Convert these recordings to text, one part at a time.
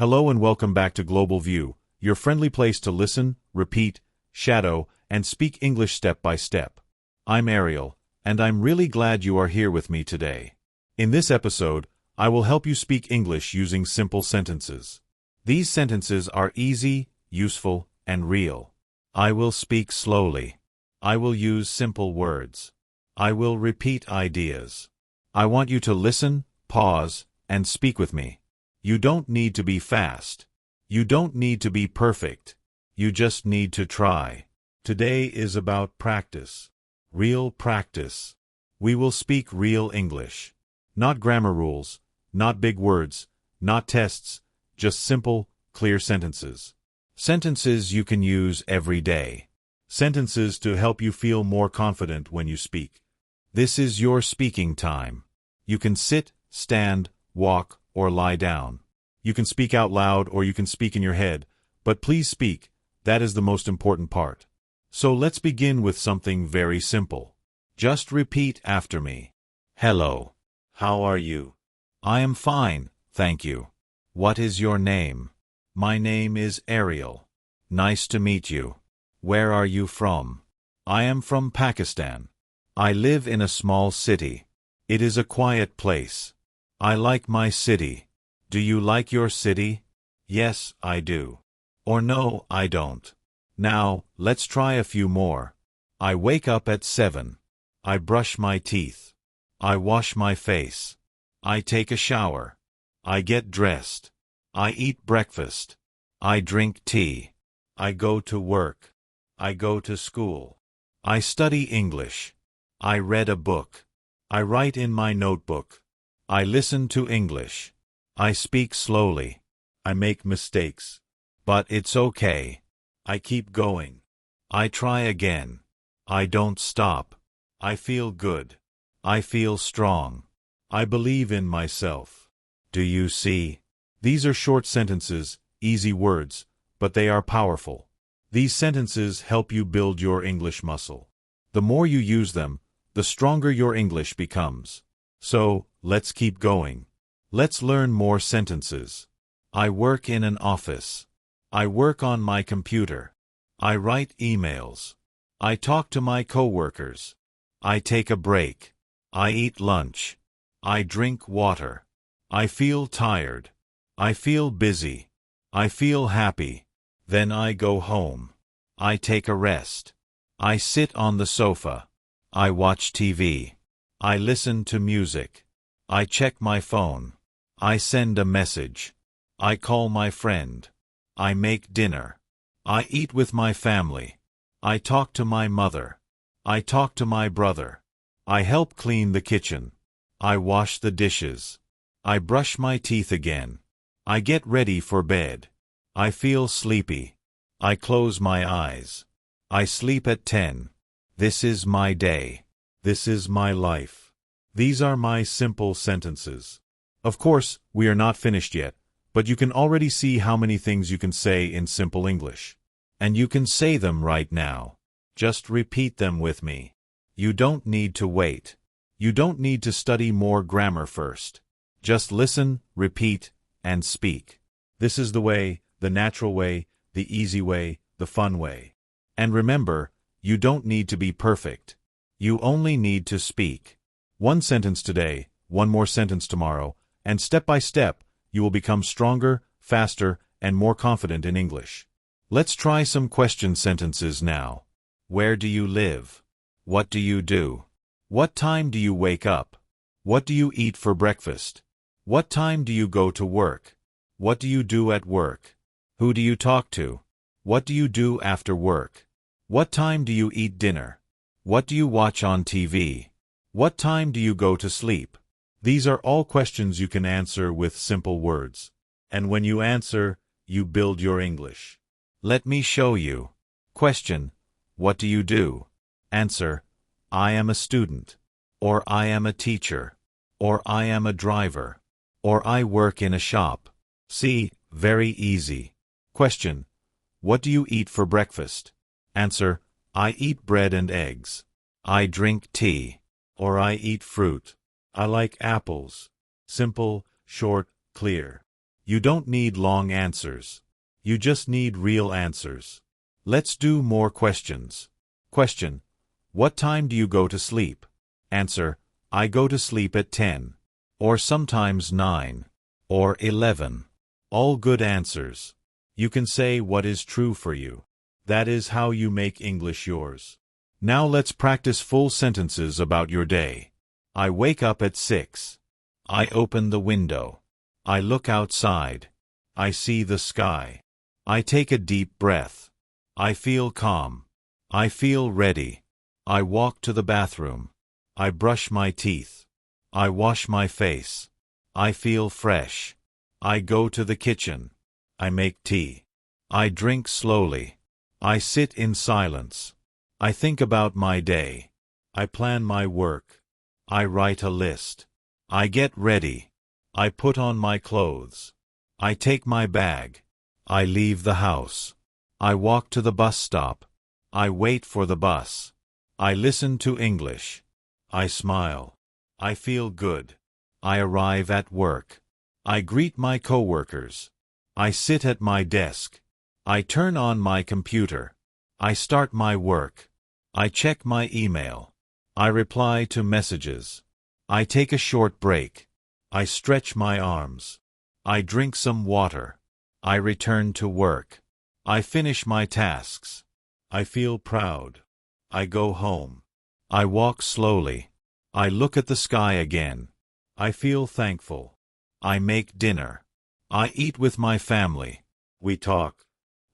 Hello and welcome back to Global View, your friendly place to listen, repeat, shadow, and speak English step by step. I'm Ariel, and I'm really glad you are here with me today. In this episode, I will help you speak English using simple sentences. These sentences are easy, useful, and real. I will speak slowly. I will use simple words. I will repeat ideas. I want you to listen, pause, and speak with me. You don't need to be fast. You don't need to be perfect. You just need to try. Today is about practice. Real practice. We will speak real English. Not grammar rules, not big words, not tests, just simple, clear sentences. Sentences you can use every day. Sentences to help you feel more confident when you speak. This is your speaking time. You can sit, stand, walk, or lie down. You can speak out loud or you can speak in your head, but please speak. That is the most important part. So let's begin with something very simple. Just repeat after me. Hello. How are you? I am fine, thank you. What is your name? My name is Ariel. Nice to meet you. Where are you from? I am from Pakistan. I live in a small city. It is a quiet place. I like my city. Do you like your city? Yes, I do. Or no, I don't. Now, let's try a few more. I wake up at 7. I brush my teeth. I wash my face. I take a shower. I get dressed. I eat breakfast. I drink tea. I go to work. I go to school. I study English. I read a book. I write in my notebook. I listen to English. I speak slowly. I make mistakes. But it's okay. I keep going. I try again. I don't stop. I feel good. I feel strong. I believe in myself. Do you see? These are short sentences, easy words, but they are powerful. These sentences help you build your English muscle. The more you use them, the stronger your English becomes. So, let's keep going. Let's learn more sentences. I work in an office. I work on my computer. I write emails. I talk to my coworkers. I take a break. I eat lunch. I drink water. I feel tired. I feel busy. I feel happy. Then I go home. I take a rest. I sit on the sofa. I watch TV. I listen to music. I check my phone. I send a message. I call my friend. I make dinner. I eat with my family. I talk to my mother. I talk to my brother. I help clean the kitchen. I wash the dishes. I brush my teeth again. I get ready for bed. I feel sleepy. I close my eyes. I sleep at 10. This is my day. This is my life. These are my simple sentences. Of course, we are not finished yet, but you can already see how many things you can say in simple English. And you can say them right now. Just repeat them with me. You don't need to wait. You don't need to study more grammar first. Just listen, repeat, and speak. This is the way, the natural way, the easy way, the fun way. And remember, you don't need to be perfect. You only need to speak. One sentence today, one more sentence tomorrow, and step by step, you will become stronger, faster, and more confident in English. Let's try some question sentences now. Where do you live? What do you do? What time do you wake up? What do you eat for breakfast? What time do you go to work? What do you do at work? Who do you talk to? What do you do after work? What time do you eat dinner? What do you watch on TV? What time do you go to sleep? These are all questions you can answer with simple words. And when you answer, you build your English. Let me show you. Question: what do you do? Answer: I am a student. Or I am a teacher. Or I am a driver. Or I work in a shop. See, very easy. Question: what do you eat for breakfast? Answer: I eat bread and eggs. I drink tea. Or I eat fruit. I like apples. Simple, short, clear. You don't need long answers. You just need real answers. Let's do more questions. Question: what time do you go to sleep? Answer: I go to sleep at 10. Or sometimes 9. Or 11. All good answers. You can say what is true for you. That is how you make English yours. Now let's practice full sentences about your day. I wake up at 6. I open the window. I look outside. I see the sky. I take a deep breath. I feel calm. I feel ready. I walk to the bathroom. I brush my teeth. I wash my face. I feel fresh. I go to the kitchen. I make tea. I drink slowly. I sit in silence. I think about my day. I plan my work. I write a list. I get ready. I put on my clothes. I take my bag. I leave the house. I walk to the bus stop. I wait for the bus. I listen to English. I smile. I feel good. I arrive at work. I greet my coworkers. I sit at my desk. I turn on my computer. I start my work. I check my email. I reply to messages. I take a short break. I stretch my arms. I drink some water. I return to work. I finish my tasks. I feel proud. I go home. I walk slowly. I look at the sky again. I feel thankful. I make dinner. I eat with my family. We talk.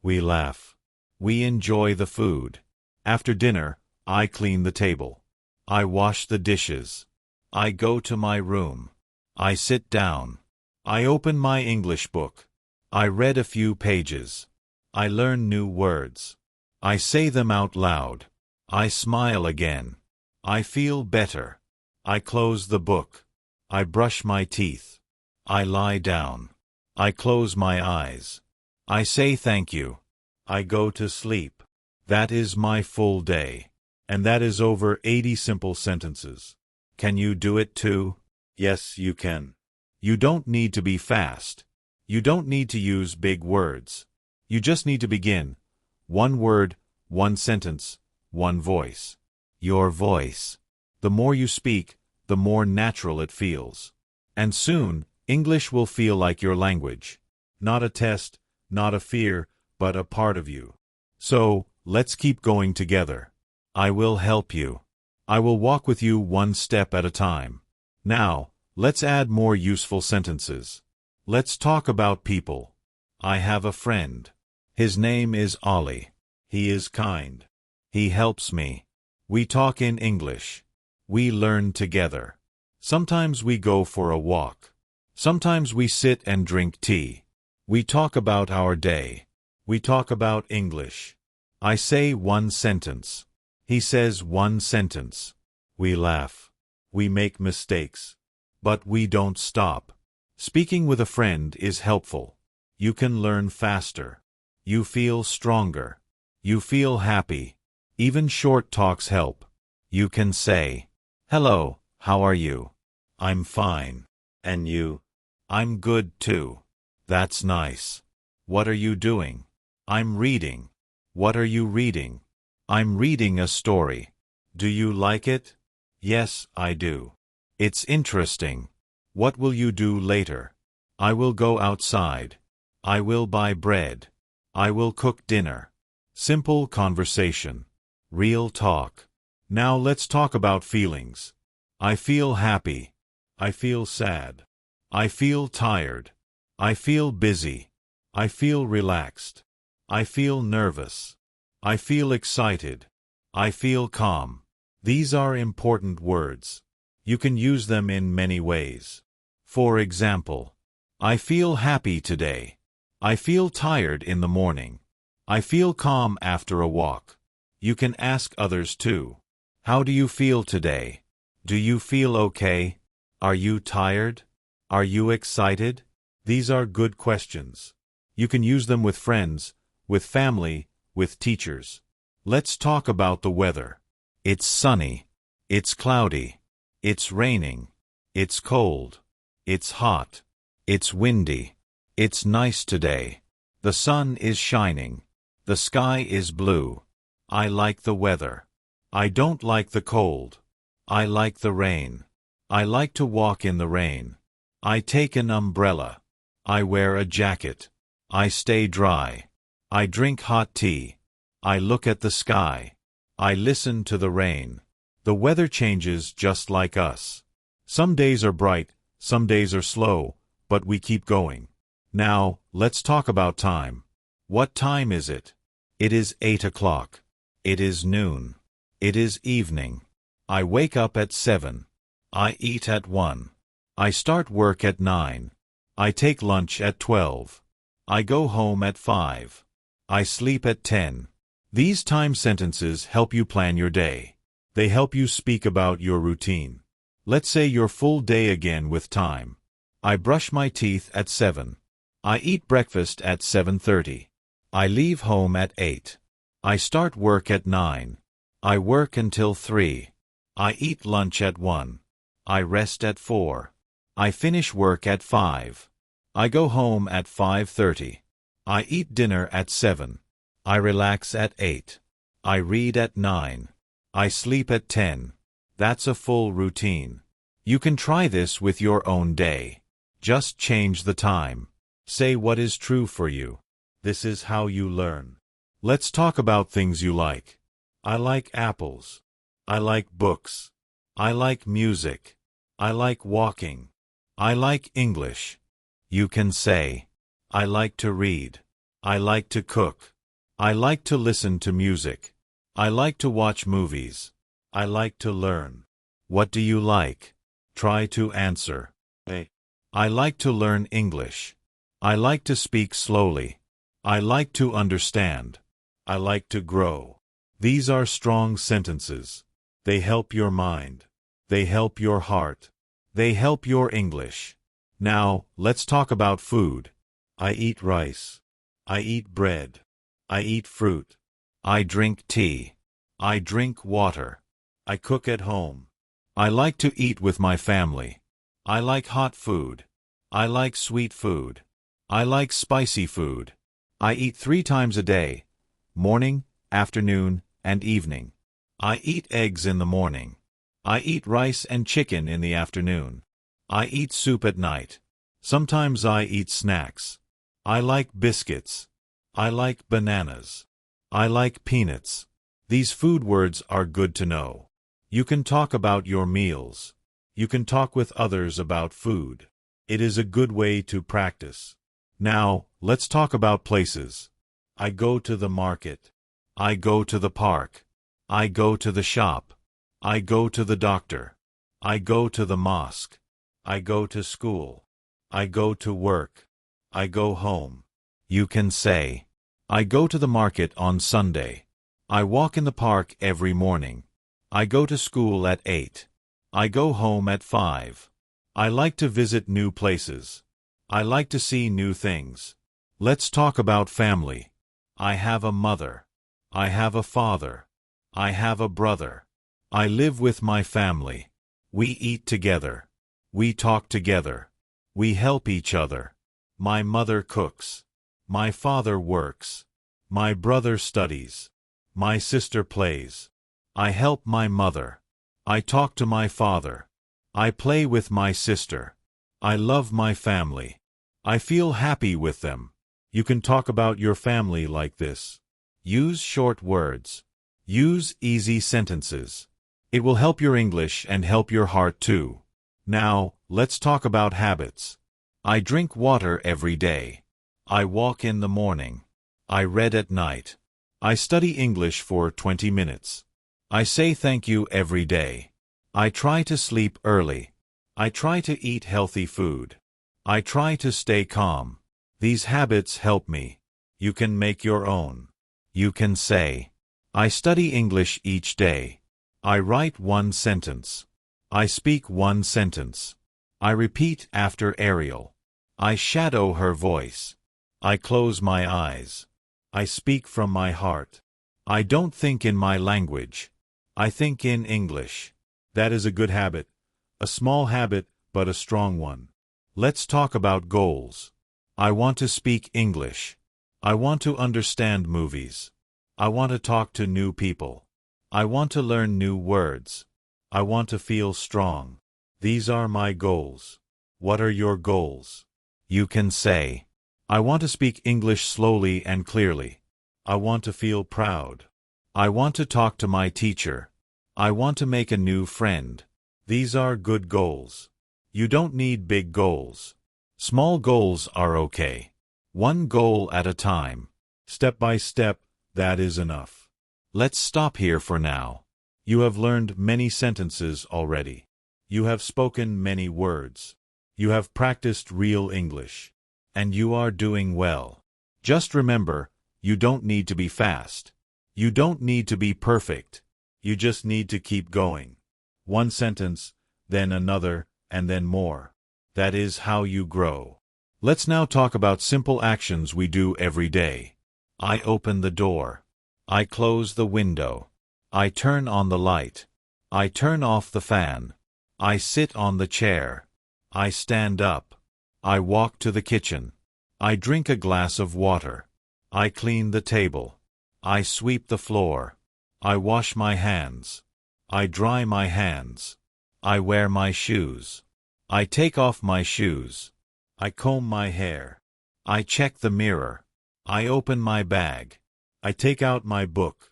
We laugh. We enjoy the food. After dinner, I clean the table. I wash the dishes. I go to my room. I sit down. I open my English book. I read a few pages. I learn new words. I say them out loud. I smile again. I feel better. I close the book. I brush my teeth. I lie down. I close my eyes. I say thank you. I go to sleep. That is my full day. And that is over 80 simple sentences. Can you do it too? Yes, you can. You don't need to be fast. You don't need to use big words. You just need to begin. One word, one sentence, one voice. Your voice. The more you speak, the more natural it feels. And soon, English will feel like your language. Not a test, not a fear, but a part of you. So, let's keep going together. I will help you. I will walk with you one step at a time. Now, let's add more useful sentences. Let's talk about people. I have a friend. His name is Ollie. He is kind. He helps me. We talk in English. We learn together. Sometimes we go for a walk. Sometimes we sit and drink tea. We talk about our day. We talk about English. I say one sentence. He says one sentence. We laugh. We make mistakes. But we don't stop. Speaking with a friend is helpful. You can learn faster. You feel stronger. You feel happy. Even short talks help. You can say, "Hello, how are you?" "I'm fine." "And you?" "I'm good too." "That's nice." "What are you doing?" "I'm reading." "What are you reading?" "I'm reading a story." "Do you like it?" "Yes, I do." "It's interesting." "What will you do later?" "I will go outside." "I will buy bread." "I will cook dinner." Simple conversation. Real talk. Now let's talk about feelings. I feel happy. I feel sad. I feel tired. I feel busy. I feel relaxed. I feel nervous. I feel excited. I feel calm. These are important words. You can use them in many ways. For example, I feel happy today. I feel tired in the morning. I feel calm after a walk. You can ask others too. How do you feel today? Do you feel okay? Are you tired? Are you excited? These are good questions. You can use them with friends, with family, with teachers. Let's talk about the weather. It's sunny. It's cloudy. It's raining. It's cold. It's hot. It's windy. It's nice today. The sun is shining. The sky is blue. I like the weather. I don't like the cold. I like the rain. I like to walk in the rain. I take an umbrella. I wear a jacket. I stay dry. I drink hot tea. I look at the sky. I listen to the rain. The weather changes just like us. Some days are bright, some days are slow, but we keep going. Now, let's talk about time. What time is it? It is 8 o'clock. It is noon. It is evening. I wake up at 7. I eat at 1. I start work at 9. I take lunch at 12. I go home at 5. I sleep at 10. These time sentences help you plan your day. They help you speak about your routine. Let's say your full day again with time. I brush my teeth at 7. I eat breakfast at 7:30. I leave home at 8. I start work at 9. I work until 3. I eat lunch at 1. I rest at 4. I finish work at 5. I go home at 5:30. I eat dinner at 7. I relax at 8. I read at 9. I sleep at 10. That's a full routine. You can try this with your own day. Just change the time. Say what is true for you. This is how you learn. Let's talk about things you like. I like apples. I like books. I like music. I like walking. I like English. You can say, I like to read. I like to cook. I like to listen to music. I like to watch movies. I like to learn. What do you like? Try to answer. A. I like to learn English. I like to speak slowly. I like to understand. I like to grow. These are strong sentences. They help your mind. They help your heart. They help your English. Now, let's talk about food. I eat rice. I eat bread. I eat fruit. I drink tea. I drink water. I cook at home. I like to eat with my family. I like hot food. I like sweet food. I like spicy food. I eat 3 times a day: morning, afternoon, and evening. I eat eggs in the morning. I eat rice and chicken in the afternoon. I eat soup at night. Sometimes I eat snacks. I like biscuits. I like bananas. I like peanuts. These food words are good to know. You can talk about your meals. You can talk with others about food. It is a good way to practice. Now, let's talk about places. I go to the market. I go to the park. I go to the shop. I go to the doctor. I go to the mosque. I go to school. I go to work. I go home. You can say, I go to the market on Sunday. I walk in the park every morning. I go to school at 8. I go home at 5. I like to visit new places. I like to see new things. Let's talk about family. I have a mother. I have a father. I have a brother. I live with my family. We eat together. We talk together. We help each other. My mother cooks. My father works. My brother studies. My sister plays. I help my mother. I talk to my father. I play with my sister. I love my family. I feel happy with them. You can talk about your family like this. Use short words. Use easy sentences. It will help your English and help your heart too. Now, let's talk about habits. I drink water every day. I walk in the morning. I read at night. I study English for 20 minutes. I say thank you every day. I try to sleep early. I try to eat healthy food. I try to stay calm. These habits help me. You can make your own. You can say, I study English each day. I write 1 sentence. I speak 1 sentence. I repeat after Ariel. I shadow her voice. I close my eyes. I speak from my heart. I don't think in my language. I think in English. That is a good habit. A small habit, but a strong one. Let's talk about goals. I want to speak English. I want to understand movies. I want to talk to new people. I want to learn new words. I want to feel strong. These are my goals. What are your goals? You can say, I want to speak English slowly and clearly. I want to feel proud. I want to talk to my teacher. I want to make a new friend. These are good goals. You don't need big goals. Small goals are okay. One goal at a time. Step by step, that is enough. Let's stop here for now. You have learned many sentences already. You have spoken many words. You have practiced real English. And you are doing well. Just remember, you don't need to be fast. You don't need to be perfect. You just need to keep going. One sentence, then another, and then more. That is how you grow. Let's now talk about simple actions we do every day. I open the door. I close the window. I turn on the light. I turn off the fan. I sit on the chair. I stand up. I walk to the kitchen. I drink a glass of water. I clean the table. I sweep the floor. I wash my hands. I dry my hands. I wear my shoes. I take off my shoes. I comb my hair. I check the mirror. I open my bag. I take out my book.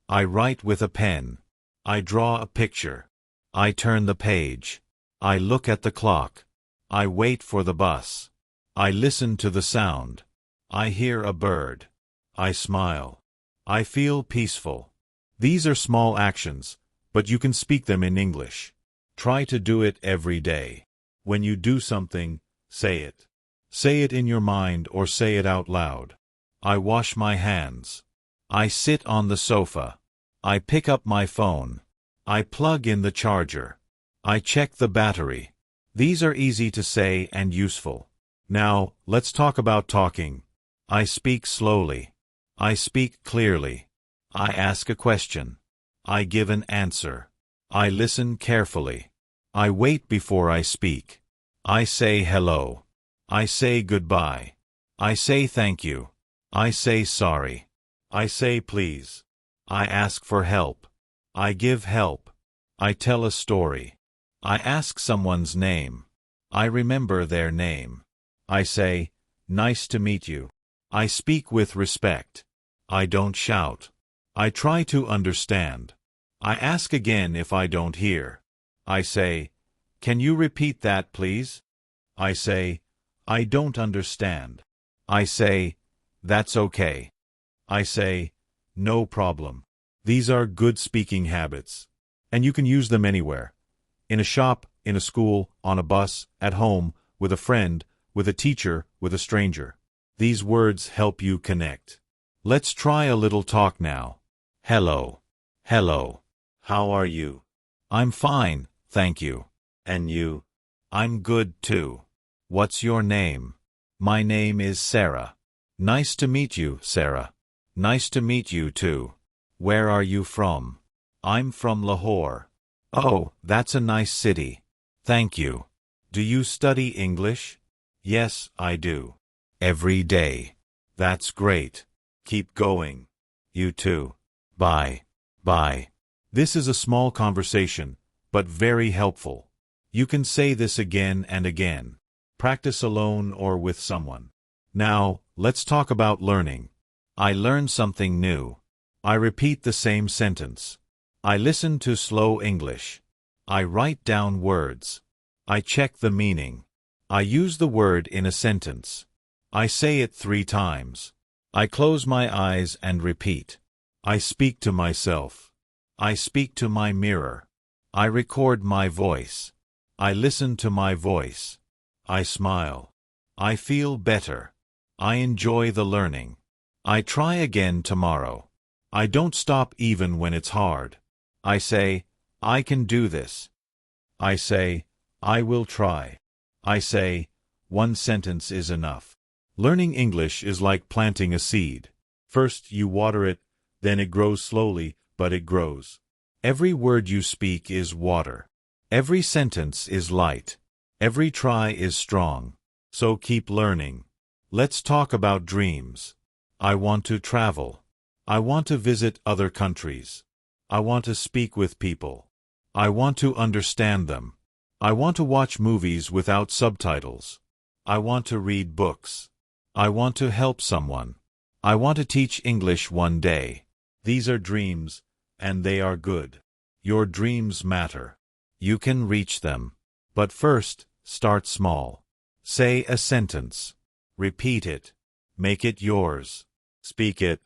I write with a pen. I draw a picture. I turn the page. I look at the clock. I wait for the bus. I listen to the sound. I hear a bird. I smile. I feel peaceful. These are small actions, but you can speak them in English. Try to do it every day. When you do something, say it. Say it in your mind or say it out loud. I wash my hands. I sit on the sofa. I pick up my phone. I plug in the charger. I check the battery. These are easy to say and useful. Now, let's talk about talking. I speak slowly. I speak clearly. I ask a question. I give an answer. I listen carefully. I wait before I speak. I say hello. I say goodbye. I say thank you. I say sorry. I say please. I ask for help. I give help. I tell a story. I ask someone's name. I remember their name. I say, nice to meet you. I speak with respect. I don't shout. I try to understand. I ask again if I don't hear. I say, can you repeat that, please? I say, I don't understand. I say, that's okay. I say, no problem. These are good speaking habits, and you can use them anywhere. In a shop, in a school, on a bus, at home, with a friend, with a teacher, with a stranger. These words help you connect. Let's try a little talk now. Hello. Hello. How are you? I'm fine, thank you. And you? I'm good too. What's your name? My name is Sarah. Nice to meet you, Sarah. Nice to meet you too. Where are you from? I'm from Lahore. Oh, that's a nice city. Thank you. Do you study English? Yes, I do. Every day. That's great. Keep going. You too. Bye. Bye. This is a small conversation, but very helpful. You can say this again and again. Practice alone or with someone. Now, let's talk about learning. I learn something new. I repeat the same sentence. I listen to slow English. I write down words. I check the meaning. I use the word in a sentence. I say it 3 times. I close my eyes and repeat. I speak to myself. I speak to my mirror. I record my voice. I listen to my voice. I smile. I feel better. I enjoy the learning. I try again tomorrow. I don't stop even when it's hard. I say, I can do this. I say, I will try. I say, one sentence is enough. Learning English is like planting a seed. First you water it, then it grows slowly, but it grows. Every word you speak is water. Every sentence is light. Every try is strong. So keep learning. Let's talk about dreams. I want to travel. I want to visit other countries. I want to speak with people. I want to understand them. I want to watch movies without subtitles. I want to read books. I want to help someone. I want to teach English one day. These are dreams, and they are good. Your dreams matter. You can reach them. But first, start small. Say a sentence. Repeat it. Make it yours. Speak it.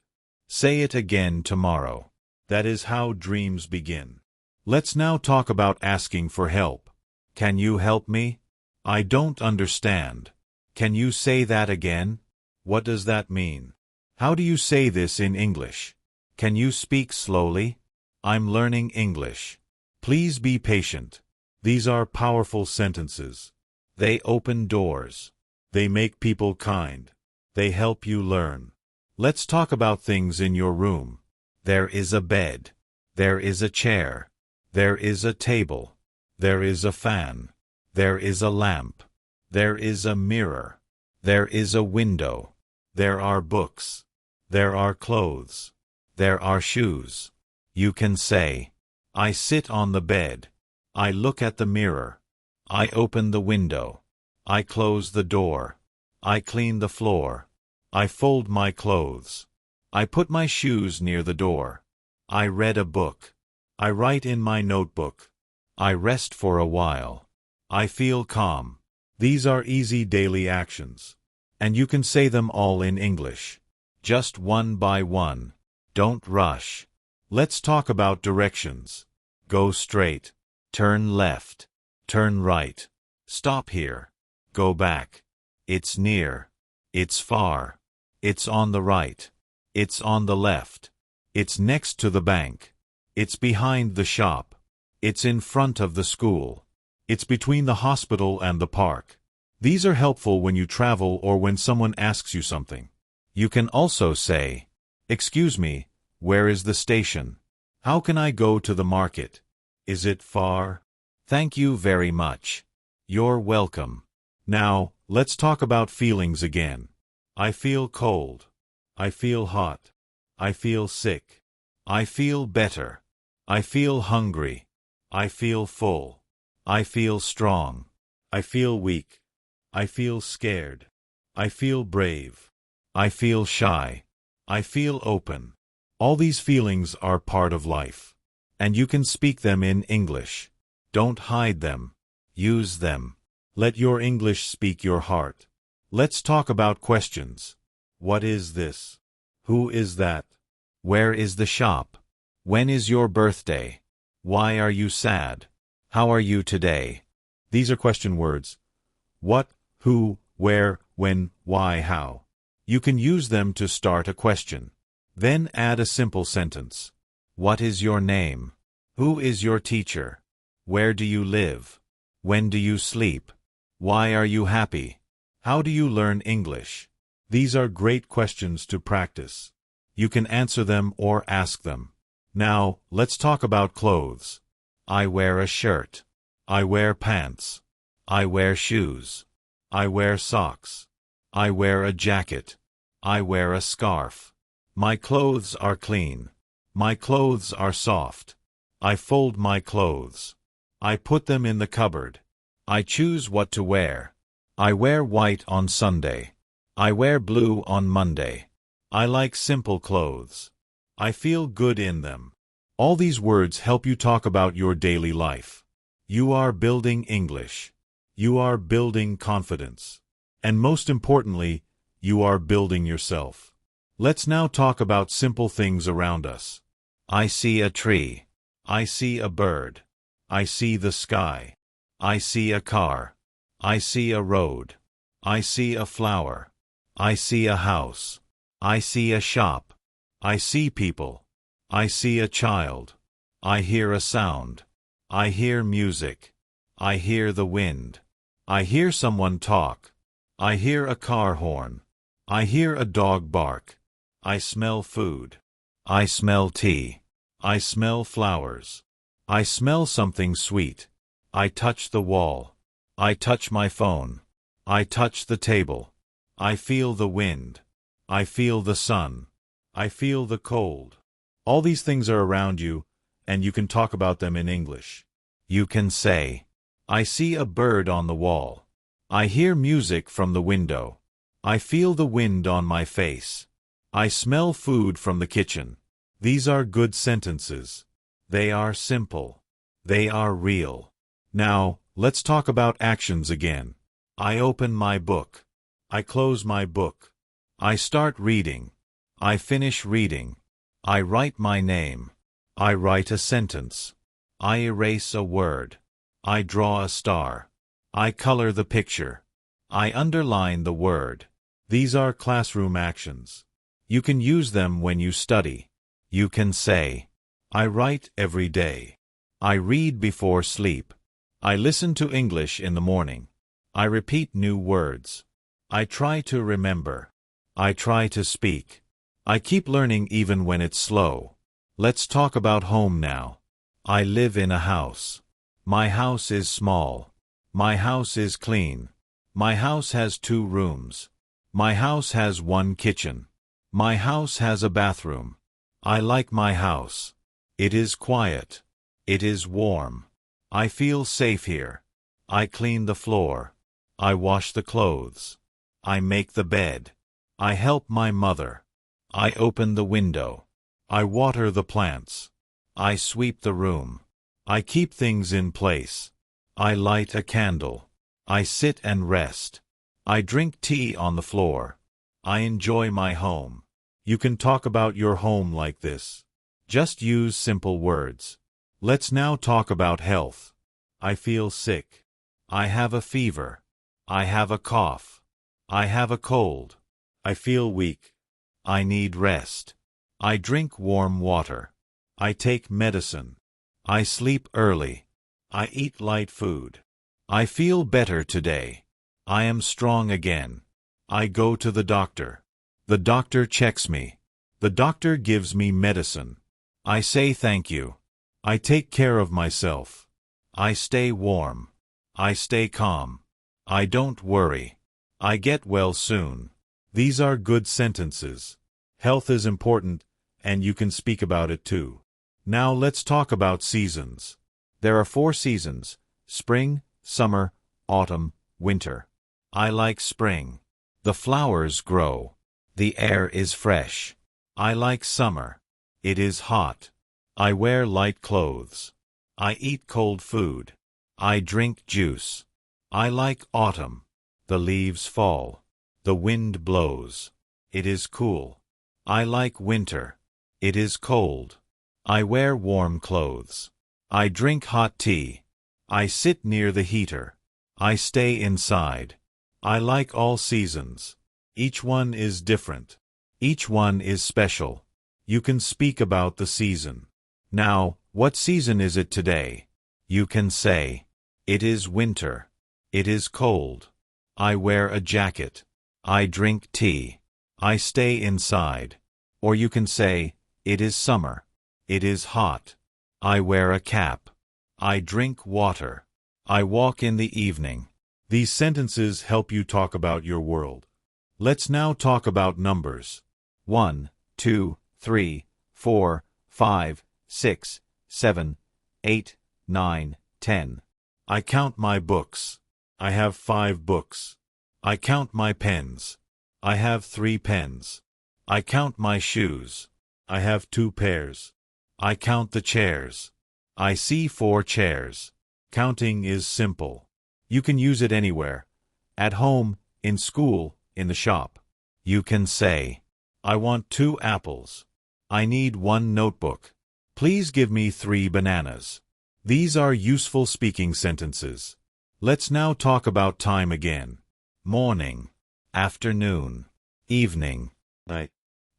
Say it again tomorrow. That is how dreams begin. Let's now talk about asking for help. Can you help me? I don't understand. Can you say that again? What does that mean? How do you say this in English? Can you speak slowly? I'm learning English. Please be patient. These are powerful sentences. They open doors. They make people kind. They help you learn. Let's talk about things in your room. There is a bed. There is a chair. There is a table. There is a fan. There is a lamp. There is a mirror. There is a window. There are books. There are clothes. There are shoes. You can say, I sit on the bed. I look at the mirror. I open the window. I close the door. I clean the floor. I fold my clothes. I put my shoes near the door. I read a book. I write in my notebook. I rest for a while. I feel calm. These are easy daily actions. And you can say them all in English. Just one by one. Don't rush. Let's talk about directions. Go straight. Turn left. Turn right. Stop here. Go back. It's near. It's far. It's on the right. It's on the left. It's next to the bank. It's behind the shop. It's in front of the school. It's between the hospital and the park. These are helpful when you travel or when someone asks you something. You can also say, excuse me, where is the station? How can I go to the market? Is it far? Thank you very much. You're welcome. Now, let's talk about feelings again. I feel cold. I feel hot. I feel sick. I feel better. I feel hungry. I feel full. I feel strong. I feel weak. I feel scared. I feel brave. I feel shy. I feel open. All these feelings are part of life. And you can speak them in English. Don't hide them. Use them. Let your English speak your heart. Let's talk about questions. What is this? Who is that? Where is the shop? When is your birthday? Why are you sad? How are you today? These are question words. What, who, where, when, why, how. You can use them to start a question. Then add a simple sentence. What is your name? Who is your teacher? Where do you live? When do you sleep? Why are you happy? How do you learn English? These are great questions to practice. You can answer them or ask them. Now, let's talk about clothes. I wear a shirt. I wear pants. I wear shoes. I wear socks. I wear a jacket. I wear a scarf. My clothes are clean. My clothes are soft. I fold my clothes. I put them in the cupboard. I choose what to wear. I wear white on Sunday. I wear blue on Monday. I like simple clothes. I feel good in them. All these words help you talk about your daily life. You are building English. You are building confidence. And most importantly, you are building yourself. Let's now talk about simple things around us. I see a tree. I see a bird. I see the sky. I see a car. I see a road. I see a flower. I see a house. I see a shop. I see people. I see a child. I hear a sound. I hear music. I hear the wind. I hear someone talk. I hear a car horn. I hear a dog bark. I smell food. I smell tea. I smell flowers. I smell something sweet. I touch the wall. I touch my phone. I touch the table. I feel the wind. I feel the sun. I feel the cold. All these things are around you, and you can talk about them in English. You can say, I see a bird on the wall. I hear music from the window. I feel the wind on my face. I smell food from the kitchen. These are good sentences. They are simple. They are real. Now, let's talk about actions again. I open my book. I close my book. I start reading. I finish reading. I write my name. I write a sentence. I erase a word. I draw a star. I color the picture. I underline the word. These are classroom actions. You can use them when you study. You can say, I write every day. I read before sleep. I listen to English in the morning. I repeat new words. I try to remember. I try to speak. I keep learning even when it's slow. Let's talk about home now. I live in a house. My house is small. My house is clean. My house has 2 rooms. My house has 1 kitchen. My house has a bathroom. I like my house. It is quiet. It is warm. I feel safe here. I clean the floor. I wash the clothes. I make the bed. I help my mother. I open the window. I water the plants. I sweep the room. I keep things in place. I light a candle. I sit and rest. I drink tea on the floor. I enjoy my home. You can talk about your home like this. Just use simple words. Let's now talk about health. I feel sick. I have a fever. I have a cough. I have a cold. I feel weak. I need rest. I drink warm water. I take medicine. I sleep early. I eat light food. I feel better today. I am strong again. I go to the doctor. The doctor checks me. The doctor gives me medicine. I say thank you. I take care of myself. I stay warm. I stay calm. I don't worry. I get well soon. These are good sentences. Health is important, and you can speak about it too. Now let's talk about seasons. There are 4 seasons: spring, summer, autumn, winter. I like spring. The flowers grow. The air is fresh. I like summer. It is hot. I wear light clothes. I eat cold food. I drink juice. I like autumn. The leaves fall. The wind blows. It is cool. I like winter. It is cold. I wear warm clothes. I drink hot tea. I sit near the heater. I stay inside. I like all seasons. Each one is different. Each one is special. You can speak about the season. Now, what season is it today? You can say, it is winter. It is cold. I wear a jacket. I drink tea. I stay inside. Or you can say, it is summer. It is hot. I wear a cap. I drink water. I walk in the evening. These sentences help you talk about your world. Let's now talk about numbers. 1, 2, 3, 4, 5, 6, 7, 8, 9, 10. I count my books. I have 5 books. I count my pens. I have 3 pens. I count my shoes. I have 2 pairs. I count the chairs. I see 4 chairs. Counting is simple. You can use it anywhere. At home, in school, in the shop. You can say, I want 2 apples. I need 1 notebook. Please give me 3 bananas. These are useful speaking sentences. Let's now talk about time again. Morning, afternoon, evening, night.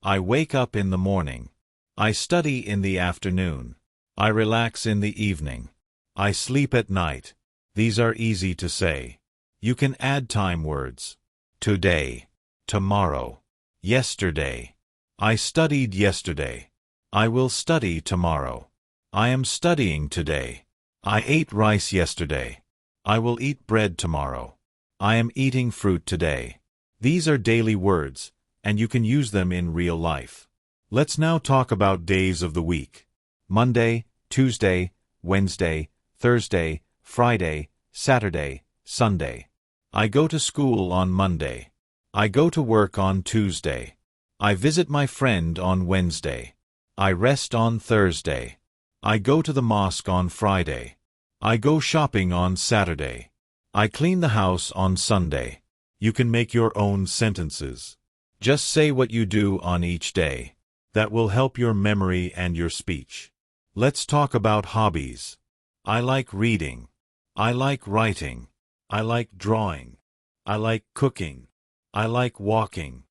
I wake up in the morning. I study in the afternoon. I relax in the evening. I sleep at night. These are easy to say. You can add time words. Today, tomorrow, yesterday. I studied yesterday. I will study tomorrow. I am studying today. I ate rice yesterday. I will eat bread tomorrow. I am eating fruit today. These are daily words, and you can use them in real life. Let's now talk about days of the week. Monday, Tuesday, Wednesday, Thursday, Friday, Saturday, Sunday. I go to school on Monday. I go to work on Tuesday. I visit my friend on Wednesday. I rest on Thursday. I go to the mosque on Friday. I go shopping on Saturday. I clean the house on Sunday. You can make your own sentences. Just say what you do on each day. That will help your memory and your speech. Let's talk about hobbies. I like reading. I like writing. I like drawing. I like cooking. I like walking.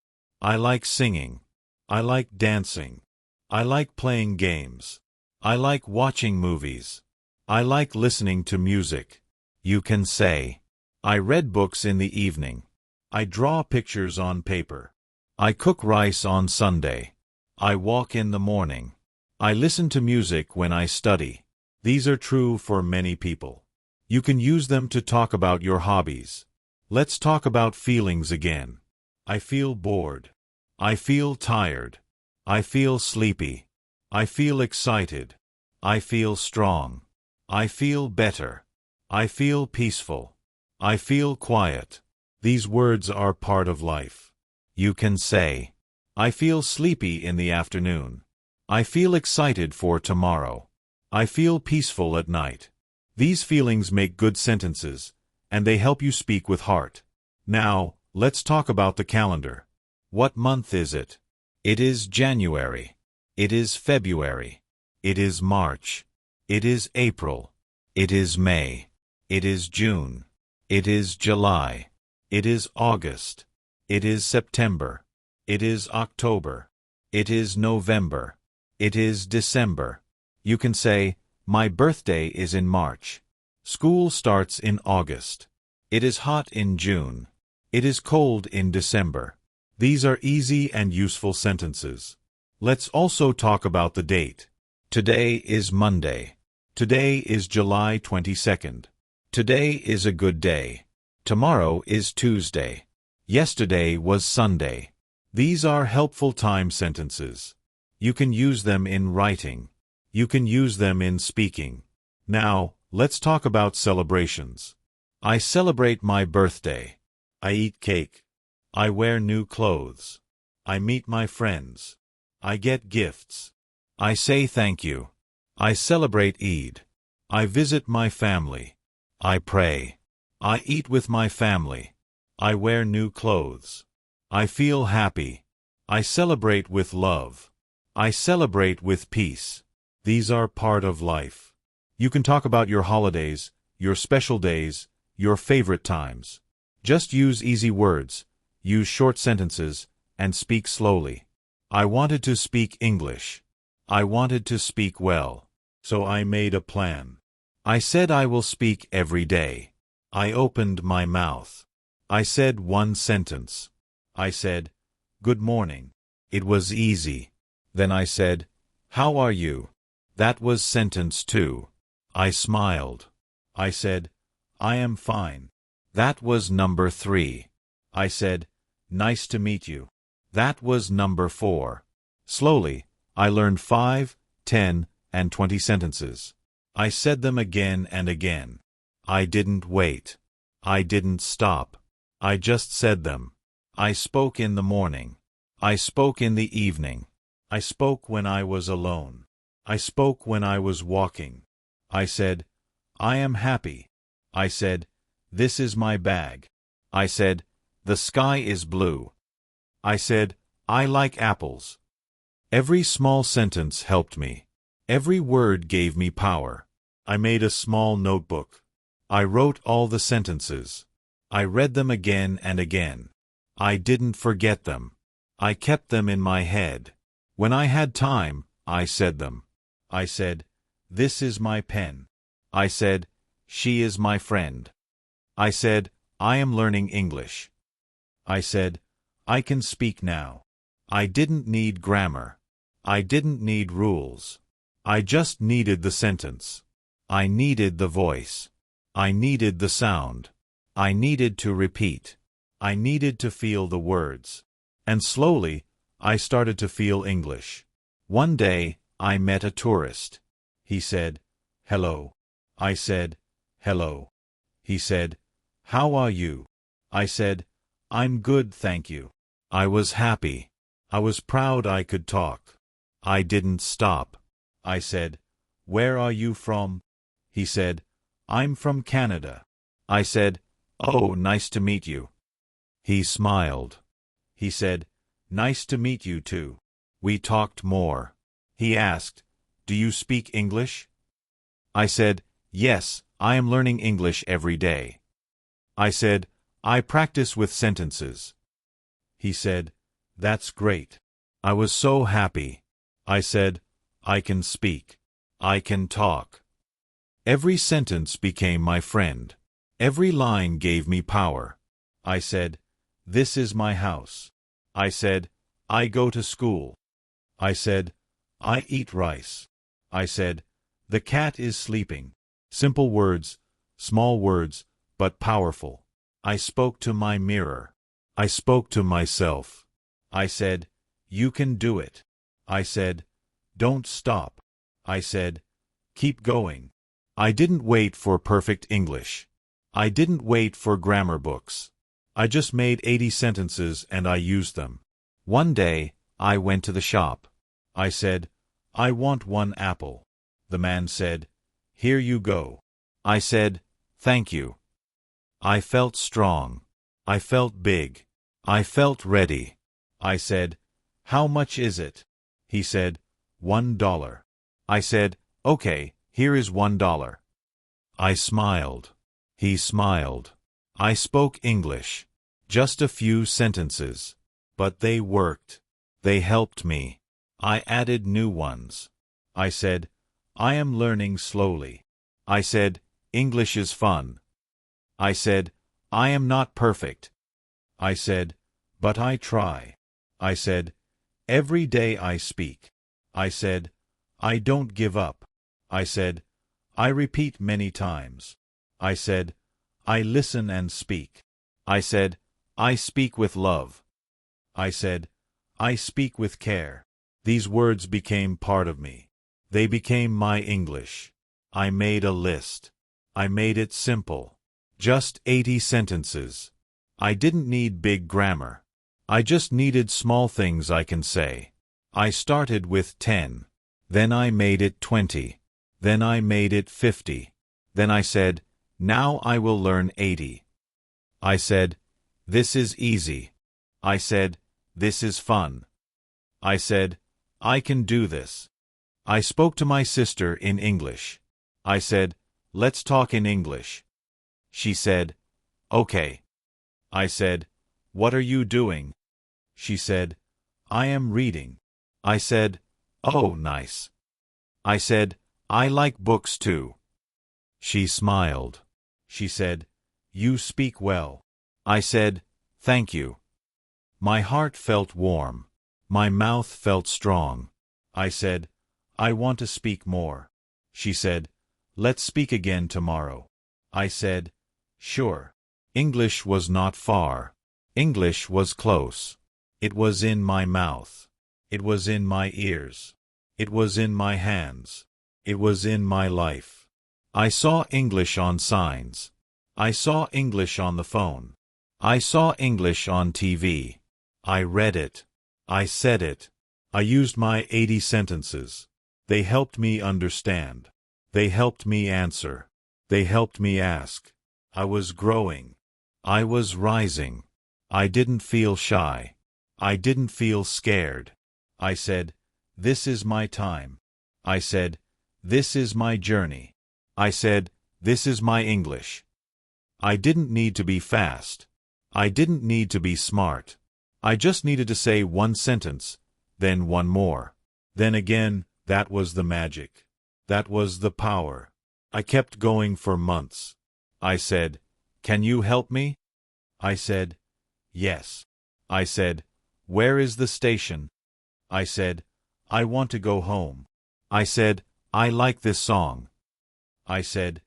I like singing. I like dancing. I like playing games. I like watching movies. I like listening to music. You can say, I read books in the evening. I draw pictures on paper. I cook rice on Sunday. I walk in the morning. I listen to music when I study. These are true for many people. You can use them to talk about your hobbies. Let's talk about feelings again. I feel bored. I feel tired. I feel sleepy. I feel excited. I feel strong. I feel better. I feel peaceful. I feel quiet. These words are part of life. You can say, I feel sleepy in the afternoon. I feel excited for tomorrow. I feel peaceful at night. These feelings make good sentences, and they help you speak with heart. Now, let's talk about the calendar. What month is it? It is January. It is February. It is March. It is April. It is May. It is June. It is July. It is August. It is September. It is October. It is November. It is December. You can say, my birthday is in March. School starts in August. It is hot in June. It is cold in December. These are easy and useful sentences. Let's also talk about the date. Today is Monday. Today is July 22nd. Today is a good day. Tomorrow is Tuesday. Yesterday was Sunday. These are helpful time sentences. You can use them in writing. You can use them in speaking. Now, let's talk about celebrations. I celebrate my birthday. I eat cake. I wear new clothes. I meet my friends. I get gifts. I say thank you. I celebrate Eid. I visit my family. I pray. I eat with my family. I wear new clothes. I feel happy. I celebrate with love. I celebrate with peace. These are part of life. You can talk about your holidays, your special days, your favorite times. Just use easy words, use short sentences, and speak slowly. I wanted to speak English. I wanted to speak well. So I made a plan. I said I will speak every day. I opened my mouth. I said one sentence. I said, good morning. It was easy. Then I said, how are you? That was sentence 2. I smiled. I said, I am fine. That was number 3. I said, nice to meet you. That was number 4. Slowly, I learned 5, 10, and 20 sentences. I said them again and again. I didn't wait. I didn't stop. I just said them. I spoke in the morning. I spoke in the evening. I spoke when I was alone. I spoke when I was walking. I said, I am happy. I said, this is my bag. I said, the sky is blue. I said, I like apples. Every small sentence helped me. Every word gave me power. I made a small notebook. I wrote all the sentences. I read them again and again. I didn't forget them. I kept them in my head. When I had time, I said them. I said, this is my pen. I said, she is my friend. I said, I am learning English. I said, I can speak now. I didn't need grammar. I didn't need rules. I just needed the sentence. I needed the voice. I needed the sound. I needed to repeat. I needed to feel the words. And slowly, I started to feel English. One day, I met a tourist. He said, "Hello." I said, "Hello." He said, "How are you?" I said, "I'm good, thank you." I was happy. I was proud I could talk. I didn't stop. I said, "Where are you from?" He said, "I'm from Canada." I said, "Oh, nice to meet you." He smiled. He said, "Nice to meet you too." We talked more. He asked, "Do you speak English?" I said, "Yes, I am learning English every day." I said, "I practice with sentences." He said, "That's great." I was so happy. I said, "I can speak. I can talk." Every sentence became my friend. Every line gave me power. I said, "This is my house." I said, "I go to school." I said, "I eat rice." I said, "The cat is sleeping." Simple words, small words, but powerful. I spoke to my mirror. I spoke to myself. I said, "You can do it." I said, "Don't stop." I said, "Keep going." I didn't wait for perfect English. I didn't wait for grammar books. I just made 80 sentences and I used them. One day, I went to the shop. I said, "I want 1 apple." The man said, "Here you go." I said, "Thank you." I felt strong. I felt big. I felt ready. I said, "How much is it?" He said, $1. I said, "Okay, here is $1." I smiled. He smiled. I spoke English. Just a few sentences. But they worked. They helped me. I added new ones. I said, "I am learning slowly." I said, "English is fun." I said, "I am not perfect." I said, "But I try." I said, "Every day I speak." I said, "I don't give up." I said, "I repeat many times." I said, "I listen and speak." I said, "I speak with love." I said, "I speak with care." These words became part of me. They became my English. I made a list. I made it simple. Just 80 sentences. I didn't need big grammar. I just needed small things I can say. I started with 10. Then I made it 20. Then I made it 50. Then I said, "Now I will learn 80. I said, "This is easy." I said, "This is fun." I said, "I can do this." I spoke to my sister in English. I said, "Let's talk in English." She said, "Okay." I said, "What are you doing?" She said, "I am reading." I said, "Oh, nice." I said, "I like books too." She smiled. She said, "You speak well." I said, "Thank you." My heart felt warm. My mouth felt strong. I said, "I want to speak more." She said, "Let's speak again tomorrow." I said, "Sure." English was not far. English was close. It was in my mouth. It was in my ears. It was in my hands. It was in my life. I saw English on signs. I saw English on the phone. I saw English on TV. I read it. I said it. I used my 80 sentences. They helped me understand. They helped me answer. They helped me ask. I was growing. I was rising. I didn't feel shy. I didn't feel scared. I said, "This is my time." I said, "This is my journey." I said, "This is my English." I didn't need to be fast. I didn't need to be smart. I just needed to say one sentence, then one more. Then again, that was the magic. That was the power. I kept going for months. I said, "Can you help me?" I said, "Yes." I said, "Where is the station?" I said, "I want to go home." I said, "I like this song." I said,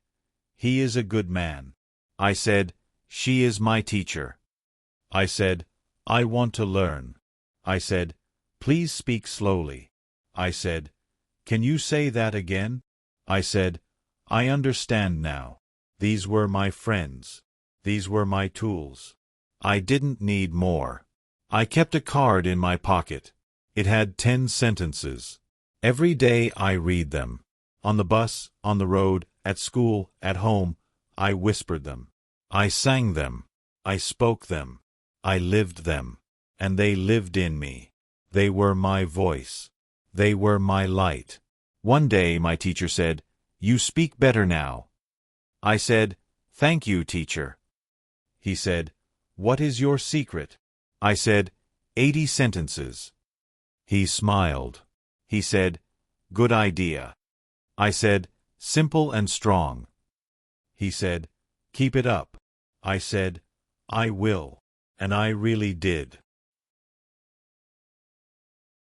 "He is a good man." I said, "She is my teacher." I said, I want to learn. I said, please speak slowly. I said, can you say that again? I said, I understand now. These were my friends. These were my tools. I didn't need more. I kept a card in my pocket. It had 10 sentences. Every day I read them. On the bus, on the road, at school, at home, I whispered them. I sang them. I spoke them. I lived them. And they lived in me. They were my voice. They were my light. One day my teacher said, "You speak better now." I said, "Thank you, teacher." He said, "What is your secret?" I said, 80 sentences. He smiled. He said, "Good idea." I said, "Simple and strong." He said, "Keep it up." I said, "I will." And I really did.